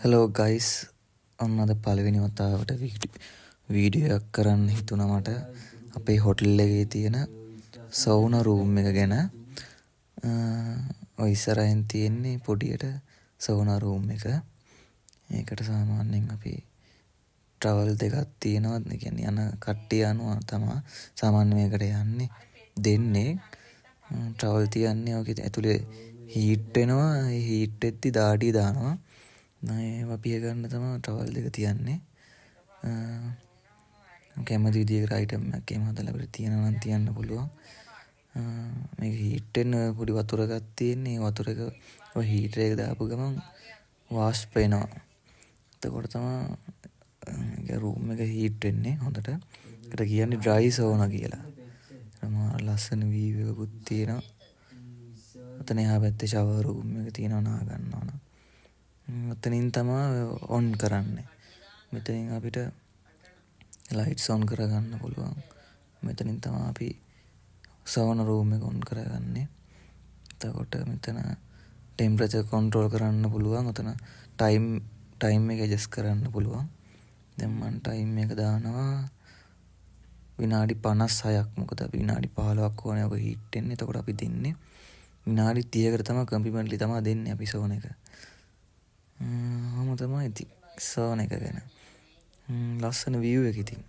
Hello guys ඔන්න අද පළවෙනි වතාවට වීඩියෝ එකක් කරන්න හිතුණා මට අපේ හොටල් එකේ තියෙන සවුනා රූම් එක ගැන. ඔය ඉස්සරහින් තියෙන්නේ පොඩියට සවුනා රූම් එක. ඒකට සාමාන්‍යයෙන් අපි ට්‍රැවල් දෙකක් තියෙනවා. ඒ කියන්නේ යන කට්ටිය අනුව තමයි සාමාන්‍ය මේකට යන්නේ. දෙන්නේ ට්‍රැවල් තියන්නේ ඔක ඇතුලේ හීට් වෙනවා. ඒ හීට් වෙද්දි දාඩිය දානවා. ඒවා පිය ගන්න තමයි ටවල් දෙක තියන්නේ. කැමති විදිහකට අයිටම් එකක් එහෙම හදලා අපිට තියනවා නම් තියන්න පුළුවන්. මේක හීට් වෙන පොඩි වතුර එකක් තියෙන්නේ. ඒ වතුර එක ඔය හීටර් එක දාපු ගමන් වාෂ්ප වෙනවා. එතකොට තමයි රූම් එක හීට් වෙන්නේ හොඳට. ඒකට කියන්නේ ඩ්‍රයි සෝනා කියලා. ලස්සන වීව් එකකුත් තියෙනවා. ඔතන එහා පැත්තේ ෂවර් රූම් එක තියෙනවා නා ගන්නවා නම්. මෙතනින් තමයි ඔන් කරන්නේ. මෙතනින් අපිට ලයිට්ස් ඔන් කරගන්න පුළුවන්. මෙතනින් තමයි අපි සවුනා රූම් එක ඔන් කරගන්නේ. එතකොට මෙතන ටෙම්පරේචර් කන්ට්‍රෝල් කරන්න පුළුවන්. ඔතන ටයිම් එක ඇඩ්ජස්ට් කරන්න පුළුවන්. දැන් මම ටයිම් එක දානවා විනාඩි 56ක්. මොකද අපි විනාඩි 15ක් ඕනේ ඔක හීට් වෙන්න. එතකොට අපි දෙන්නේ විනාඩි 30කට තමයි කම්ප්ලිමන්ට්ලි තමයි දෙන්නේ අපි සෝන එක. තමයි ඉතින් සෝන එක ගැන ලස්සන විව් එක ඉතින්